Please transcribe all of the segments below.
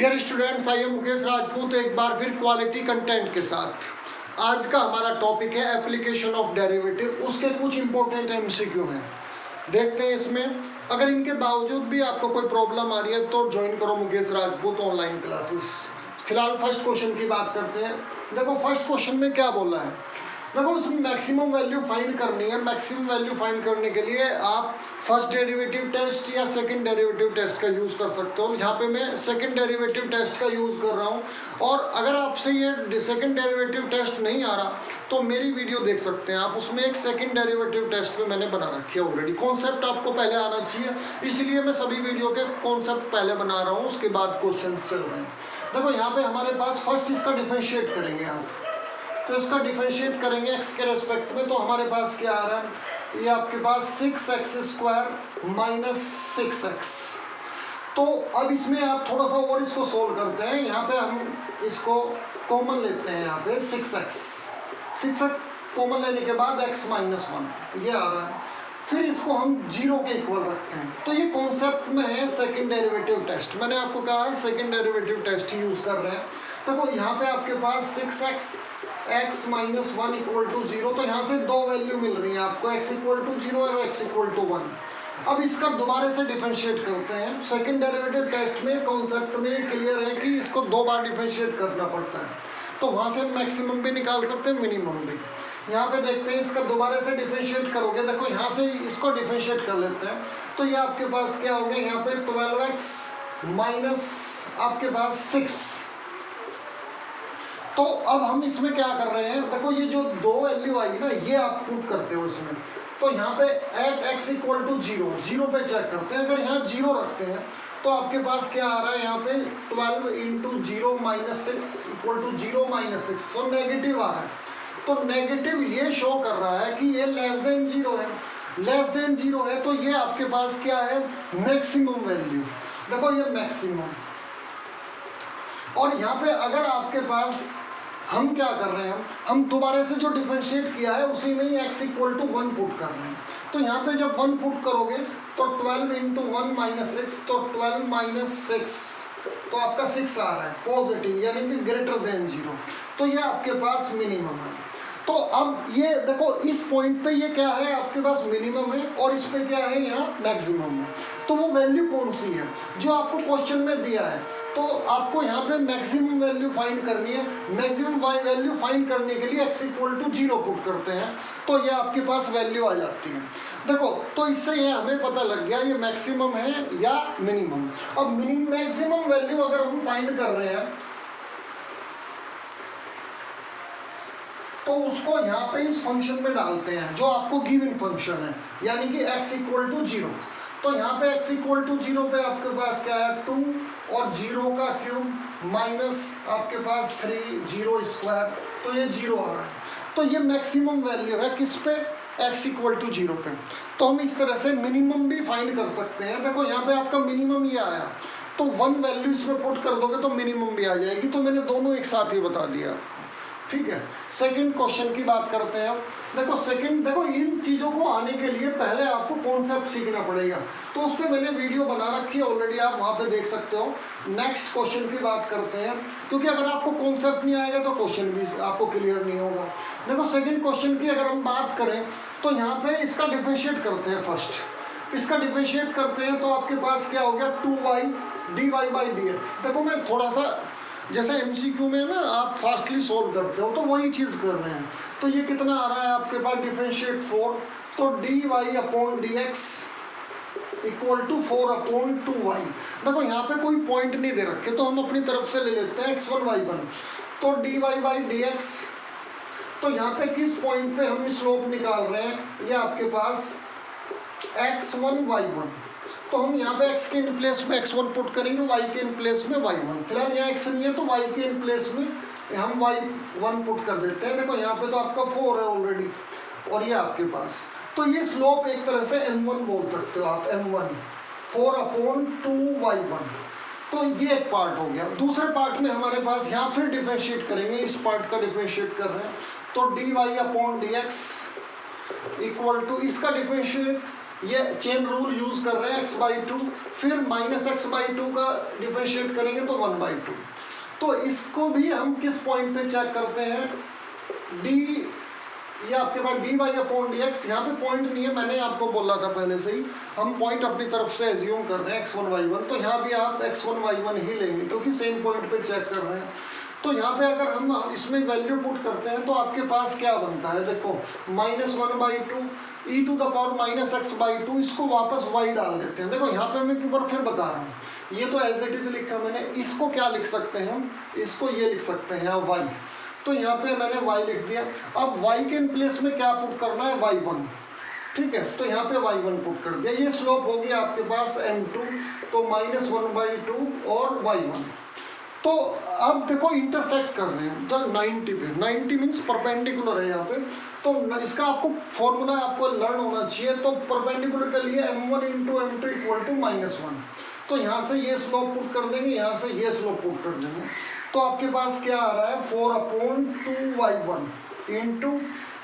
Dear students, I am Mukesh Rajput एक बार फिर क्वालिटी कंटेंट के साथ। आज का हमारा टॉपिक है एप्लीकेशन ऑफ डेरिवेटिव। उसके कुछ इंपॉर्टेंट एमसीक्यू हैं, देखते हैं इसमें। अगर इनके बावजूद भी आपको कोई प्रॉब्लम आ रही है तो ज्वाइन करो मुकेश राजपूत ऑनलाइन क्लासेस। फिलहाल फर्स्ट क्वेश्चन की बात करते हैं। देखो फर्स्ट क्वेश्चन में क्या बोला है, देखो उसमें मैक्सिमम वैल्यू फाइंड करनी है। मैक्सिमम वैल्यू फाइंड करने के लिए आप फर्स्ट डेरिवेटिव टेस्ट या सेकंड डेरिवेटिव टेस्ट का यूज़ कर सकते हो। यहाँ पे मैं सेकंड डेरिवेटिव टेस्ट का यूज़ कर रहा हूँ। और अगर आपसे ये सेकंड डेरिवेटिव टेस्ट नहीं आ रहा तो मेरी वीडियो देख सकते हैं आप, उसमें एक सेकंड डेरिवेटिव टेस्ट में मैंने बना रखी है ऑलरेडी। कॉन्सेप्ट आपको पहले आना चाहिए, इसलिए मैं सभी वीडियो के कॉन्सेप्ट पहले बना रहा हूँ, उसके बाद क्वेश्चन चल रहे हैं। देखो यहाँ पे हमारे पास फर्स्ट इसका डिफरेंशिएट करेंगे हम, तो इसका डिफरेंशिएट करेंगे एक्स के रेस्पेक्ट में। तो हमारे पास क्या आ रहा है, ये आपके पास 6x² माइनस 6x। तो अब इसमें आप थोड़ा सा और इसको सोल्व करते हैं। यहाँ पे हम इसको कॉमन लेते हैं, यहाँ पे 6x कॉमन लेने के बाद x - 1 ये आ रहा है। फिर इसको हम 0 के इक्वल रखते हैं। तो ये कॉन्सेप्ट में है सेकंड डेरिवेटिव टेस्ट। मैंने आपको कहा है सेकंड डेरिवेटिव टेस्ट ही यूज़ कर रहे हैं। देखो यहाँ पे आपके पास 6x x - 1 = 0। तो यहाँ से दो वैल्यू मिल रही है आपको, x = 0 और x = 1। अब इसका दोबारा से डिफरेंशिएट करते हैं। सेकंड डेरिवेटिव टेस्ट में कॉन्सेप्ट में क्लियर है कि इसको दो बार डिफरेंशिएट करना पड़ता है, तो वहाँ से मैक्सिमम भी निकाल सकते हैं, मिनिमम भी। यहाँ पे देखते हैं इसका दोबारा से डिफरेंशिएट करोगे। देखो यहाँ से इसको डिफरेंशिएट कर लेते हैं, तो ये आपके पास क्या हो गया, यहाँ पे 12x माइनस आपके पास 6। तो अब हम इसमें क्या कर रहे हैं, देखो ये जो दो वैल्यू आई ना, ये आप पुट करते हो इसमें। तो यहाँ पे एट x = 0, 0 पे चेक करते हैं। अगर यहाँ 0 रखते हैं तो आपके पास क्या आ रहा है, यहाँ पे 12 × 0 - 6 = 0 - 6, तो नेगेटिव आ रहा है। तो नेगेटिव ये शो कर रहा है कि ये लेस देन 0 है। लेस देन 0 है तो ये आपके पास क्या है, मैक्सिमम वैल्यू। देखो ये मैक्सिमम। और यहाँ पे अगर आपके पास हम क्या कर रहे हैं, हम दोबारा से जो डिफरेंशिएट किया है उसी में ही x = 1 पुट कर रहे हैं। तो यहाँ पे जब 1 पुट करोगे तो 12 × 1 - 6, तो 12 - 6, तो आपका 6 आ रहा है पॉजिटिव, यानी कि ग्रेटर देन 0। तो ये आपके पास मिनिमम है। तो अब ये देखो इस पॉइंट पे ये क्या है, आपके पास मिनिमम है, और इस पे क्या है, यहाँ मैक्सिमम है। तो वो वैल्यू कौन सी है जो आपको क्वेश्चन में दिया है, तो आपको यहाँ पे मैक्सिमम वैल्यू फाइंड करनी है। मैक्सिमम वैल्यू फाइंड करने के लिए x = 0 पुट करते हैं, तो ये आपके पास वैल्यू आ जाती है। देखो तो इससे ये हमें पता लग गया ये मैक्सिमम है या मिनिमम। अब मैक्सिमम वैल्यू अगर हम फाइंड कर रहे हैं तो उसको यहाँ पे इस फंक्शन में डालते हैं जो आपको गिवन फंक्शन है, यानी कि x = 0। तो यहाँ पे x = 0 पे आपके पास क्या है, 2 और 0 का क्यूब माइनस आपके पास 3 0², तो ये 0 आ रहा है। तो ये मैक्सिमम वैल्यू है किस पे, x = 0 पे। तो हम इस तरह से मिनिमम भी फाइंड कर सकते हैं। देखो यहाँ पे आपका मिनिमम ये आया, तो 1 वैल्यू इसमें पुट कर दोगे तो मिनिमम भी आ जाएगी। तो मैंने दोनों एक साथ ही बता दिया आपको, ठीक है। सेकंड क्वेश्चन की बात करते हैं। देखो इन चीज़ों को आने के लिए पहले आपको कॉन्सेप्ट सीखना पड़ेगा, तो उस पर मैंने वीडियो बना रखी है ऑलरेडी, आप वहाँ पे देख सकते हो। नेक्स्ट क्वेश्चन की बात करते हैं, क्योंकि अगर आपको कॉन्सेप्ट नहीं आएगा तो क्वेश्चन भी आपको क्लियर नहीं होगा। देखो सेकंड क्वेश्चन की अगर हम बात करें तो यहाँ पे इसका डिफरेंशिएट करते हैं। फर्स्ट इसका डिफरेंशिएट करते हैं तो आपके पास क्या हो गया, 2y dy/dx। देखो मैं थोड़ा सा जैसे MCQ में ना आप फास्टली सोल्व करते हो, तो वही चीज़ कर रहे हैं। तो ये कितना आ रहा है आपके पास, डिफरेंशिएट 4, तो dy/dx = 4/2y। देखो यहाँ पे कोई पॉइंट नहीं दे रखे, तो हम अपनी तरफ से ले लेते हैं x1 y1। तो dy/dx, तो यहाँ पे किस पॉइंट पे हम स्लोप निकाल रहे हैं, ये आपके पास x1 y1। तो हम यहाँ पे x के इन प्लेस में x1 पुट करेंगे, y के इन प्लेस में y1। फिलहाल यहाँ x नहीं है तो y के इन प्लेस में हम y1 पुट कर देते हैं। देखो यहाँ पे तो आपका 4 है ऑलरेडी, और ये आपके पास, तो ये स्लोप एक तरह से m1 बोल सकते हो आप, m1 4/2y1। तो ये एक पार्ट हो गया। दूसरे पार्ट में हमारे पास यहाँ फिर डिफरेंशिएट करेंगे, इस पार्ट का डिफरेंशिएट कर रहे हैं। तो dy/dx = इसका डिफरेंशिएट ये चेन रूल यूज कर रहे हैं x/2, फिर -x/2 का डिफरेंशिएट करेंगे तो 1/2। तो इसको भी हम किस पॉइंट पे चेक करते हैं, d, ये आपके पास dy/dx, यहाँ पे पॉइंट नहीं है, मैंने आपको बोला था पहले से ही, हम पॉइंट अपनी तरफ से एज्यूम कर रहे हैं x1 y1, तो यहाँ भी आप x1 y1 ही लेंगे क्योंकि सेम पॉइंट पे चेक कर रहे हैं। तो यहाँ पे अगर हम इसमें वैल्यू पुट करते हैं तो आपके पास क्या बनता है, देखो -1/2 e to the power -x/2, इसको वापस y डाल देते हैं। देखो यहाँ पे मैं एक बार फिर बता रहा हूँ, ये तो एज इट इज लिखा मैंने, इसको क्या लिख सकते हैं हम, इसको ये लिख सकते हैं y, तो यहाँ पे मैंने y लिख दिया। अब y के प्लेस में क्या पुट करना है, y1, ठीक है, तो यहाँ पे y1 पुट कर दिया। ये स्लोप होगी आपके पास m2, तो -1/2 और y1। तो अब देखो इंटरसेक्ट कर रहे हैं तो 90 पे, 90 मीन्स परपेंडिकुलर है यहाँ पे, तो इसका आपको फॉर्मूला आपको लर्न होना चाहिए। तो परपेंडिकुलर के लिए m1 × m2 = -1, तो यहाँ से ये स्लोप पुट कर देंगे, यहाँ से ये स्लोप पुट कर देंगे, तो आपके पास क्या आ रहा है 4/2y1 इंटू,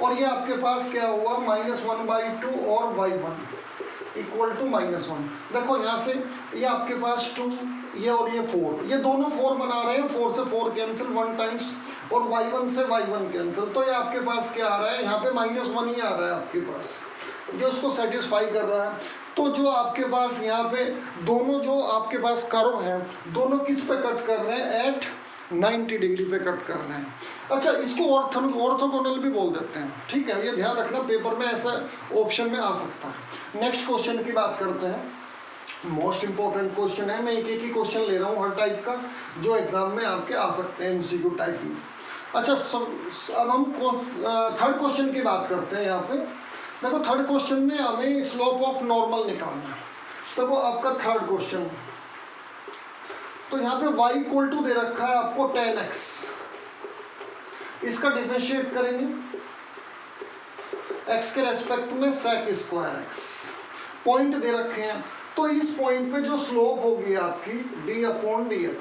और ये आपके पास क्या हुआ -1/2 और y1 = -1। देखो यहाँ से ये आपके पास 2, ये और ये 4, ये दोनों 4 बना रहे हैं, 4 से 4 कैंसिल 1 टाइम्स, और y1 से y1 कैंसिल, तो ये आपके पास क्या आ रहा है, यहाँ पे -1 ही आ रहा है आपके पास, जो उसको सेटिस्फाई कर रहा है। तो जो आपके पास यहाँ पे दोनों जो आपके पास कर्व हैं, दोनों किस पे कट कर रहे हैं, एट 90 डिग्री पे कट कर रहे हैं। अच्छा, इसको ऑर्थोगोनल भी बोल देते हैं, ठीक है, ये ध्यान रखना, पेपर में ऐसा ऑप्शन में आ सकता है। नेक्स्ट क्वेश्चन की बात करते हैं, मोस्ट इंपॉर्टेंट क्वेश्चन है, मैं एक ही क्वेश्चन ले रहा हूँ हर टाइप का, जो एग्जाम में आपके आ सकते हैं एमसीक्यू टाइप में। अच्छा, अब हम थर्ड क्वेश्चन की बात करते हैं। यहाँ पे देखो, थर्ड क्वेश्चन में हमें स्लोप ऑफ नॉर्मल निकालना है, तो वो आपका थर्ड क्वेश्चन। तो यहाँ पे y = दे रखा है आपको 10x, इसका डिफरेंशिएट करेंगे x के रेस्पेक्ट में sec²x, पॉइंट दे रखे हैं, तो इस पॉइंट पे जो स्लोप होगी आपकी d/dx,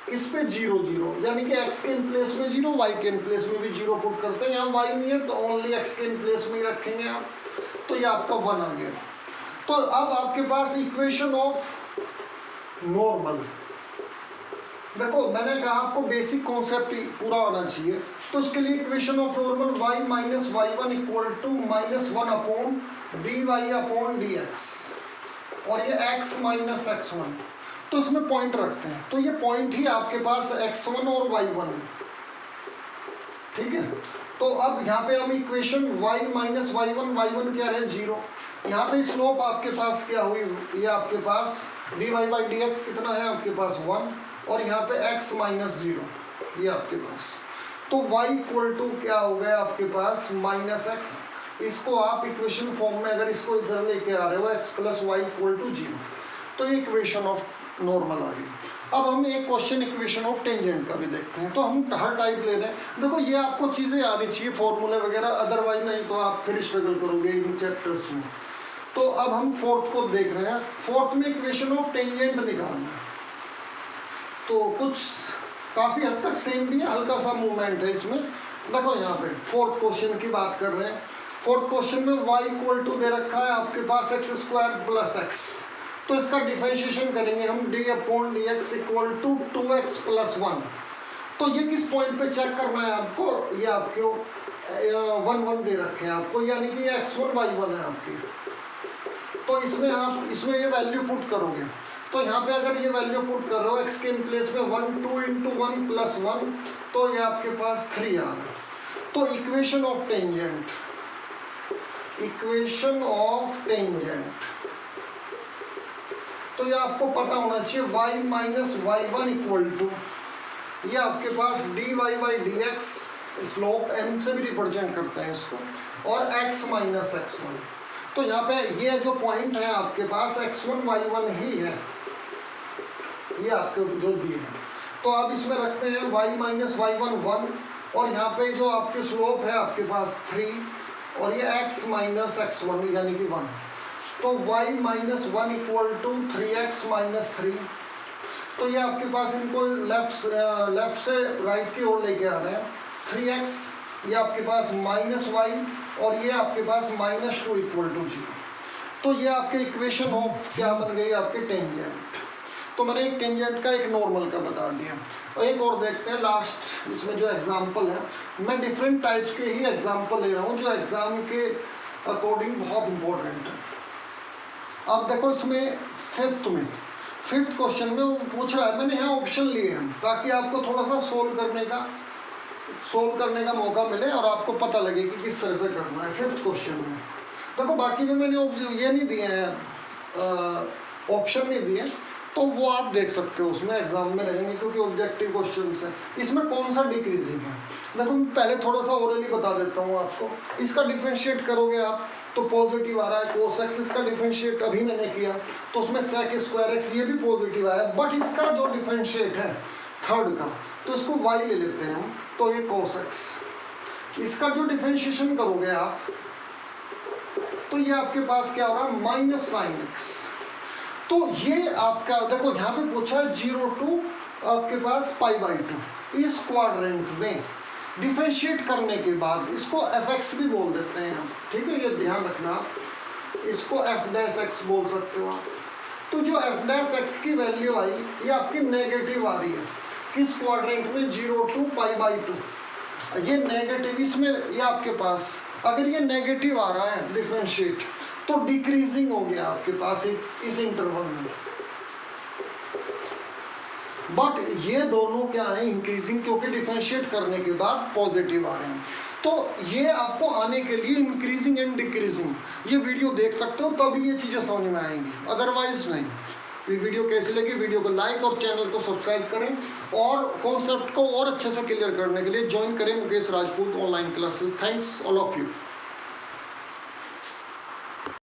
इस पे 0 0, यानी कि x के प्लेस में 0, y के प्लेस में भी 0 पुट करते हैं। यहाँ y नहीं है तो ओनली x के प्लेस में ही रखेंगे आप, तो ये आपका 1 आ गया। तो अब आपके पास इक्वेशन ऑफ नॉर्मल, देखो मैंने कहा आपको बेसिक कॉन्सेप्ट पूरा होना चाहिए, तो इसके लिए equation of normal y - y1 = -1/dy/dx, और ये x - x1, तो इसमें पॉइंट रखते हैं, तो ये पॉइंट ही आपके पास x1 और y1 है, ठीक है। तो अब यहाँ पे हम इक्वेशन y - y1 क्या है 0, यहाँ पे स्लोप आपके पास क्या हुई, ये आपके पास dy/dx कितना है आपके पास 1, और यहाँ पे x - 0, ये आपके पास, तो y = क्या हो गया आपके पास -x, इसको आप इक्वेशन फॉर्म में अगर इसको इधर लेके आ रहे हो x + y = 0, तो ये इक्वेशन ऑफ नॉर्मल आ गई। अब हम एक क्वेश्चन इक्वेशन ऑफ टेंजेंट का भी देखते हैं, तो हम हर टाइप ले रहे हैं। देखो ये आपको चीज़ें आनी चाहिए, फॉर्मूले वगैरह, अदरवाइज नहीं तो आप फिर स्ट्रगल करोगे इन चैप्टर्स में। तो अब हम फोर्थ को देख रहे हैं, फोर्थ में इक्वेशन ऑफ टेंजेंट निकालना है, तो कुछ काफ़ी हद तक सेम भी है, हल्का सा मूवमेंट है इसमें। देखो यहाँ पे फोर्थ क्वेश्चन की बात कर रहे हैं, फोर्थ क्वेश्चन में y = दे रखा है आपके पास x² + x, तो इसका डिफरेंशिएशन करेंगे हम d/dx = 2x + 1, तो ये किस पॉइंट पे चेक करना है आपको, ये आपको 1 1 दे रखे हैं आपको, यानी कि ये x1 y1 है आपकी, तो इसमें आप इसमें ये वैल्यू पुट करोगे, तो यहाँ पे अगर ये वैल्यू पुट कर रहे हो x के प्लेस में 1 2 × 1 + 1, तो ये आपके पास 3 आ रहा है। तो इक्वेशन ऑफ टेंजेंट, तो ये आपको पता होना चाहिए y - y1 = ये आपके पास dy/dx, स्लोप m से भी रिप्रेजेंट करते हैं इसको, और x - x1, तो यहाँ पे ये जो पॉइंट है आपके पास x1 y1 ही है, ये आपके जो दिए हैं, तो आप इसमें रखते हैं y - y1 1, और यहाँ पे जो आपके स्लोप है आपके पास 3, और ये x - x1 यानी कि 1, तो y - 1 = 3x - 3, तो ये आपके पास इनको लेफ्ट से राइट की ओर लेके आ रहे हैं, 3x ये आपके पास -y, और ये आपके पास -2 = 0, तो ये आपके इक्वेशन ऑफ क्या बन गई आपके टेंजेंट। तो मैंने एक टेंजेंट का एक नॉर्मल का बता दिया। और एक और देखते हैं लास्ट इसमें जो एग्जांपल है, मैं डिफरेंट टाइप्स के ही एग्जांपल ले रहा हूँ जो एग्जाम के अकॉर्डिंग बहुत इंपॉर्टेंट है। अब देखो इसमें फिफ्थ क्वेश्चन में वो पूछ रहा है, मैंने यहाँ ऑप्शन लिए हैं ताकि आपको थोड़ा सा सोल्व करने का मौका मिले और आपको पता लगे कि किस तरह से करना है। फिफ्थ क्वेश्चन में देखो, बाकी में मैंने ये नहीं दिए हैं, ऑप्शन नहीं दिए, तो वो आप देख सकते हो उसमें एग्जाम में रहेंगे क्योंकि ऑब्जेक्टिव क्वेश्चन है। इसमें कौन सा डिक्रीजिंग है, देखो पहले थोड़ा सा ओरली बता देता हूँ आपको। इसका डिफरेंशिएट करोगे आप तो पॉजिटिव आ रहा है cos x, इसका डिफरेंशिएट अभी मैंने किया तो उसमें sec स्क्वायर x ये भी पॉजिटिव आया, बट इसका जो डिफरेंशिएट है थर्ड का तो इसको y ले लेते हैं हम, तो ये cos x। इसका जो डिफरेंशिएशन करोगे आप तो ये आपके पास क्या हो रहा है माइनस साइन x। तो ये आपका देखो यहाँ पे पूछा है 0 to आपके पास π/2 इस क्वाड्रेंट में डिफरेंशिएट करने के बाद इसको fx भी बोल देते हैं हम, ठीक है, ये ध्यान रखना। इसको f' बोल सकते हो आप। तो जो f' की वैल्यू आई ये आपकी नेगेटिव आ रही है किस क्वाड्रेंट में 0 to π/2। ये नेगेटिव इसमें ये आपके पास अगर ये नेगेटिव आ रहा है डिफरेंशिएट तो डिक्रीजिंग हो गया आपके पास इस इंटरवल में, बट ये दोनों क्या है इंक्रीजिंग, क्योंकि डिफरेंशिएट करने के बाद पॉजिटिव आ रहे हैं। तो ये आपको आने के लिए इंक्रीजिंग एंड डिक्रीजिंग ये वीडियो देख सकते हो, तभी ये चीज़ें समझ में आएंगी, अदरवाइज नहीं। ये वीडियो कैसी लगी, वीडियो को लाइक और चैनल को सब्सक्राइब करें और कॉन्सेप्ट को और अच्छे से क्लियर करने के लिए ज्वाइन करें Mukesh Rajput online classes. Thanks all of you.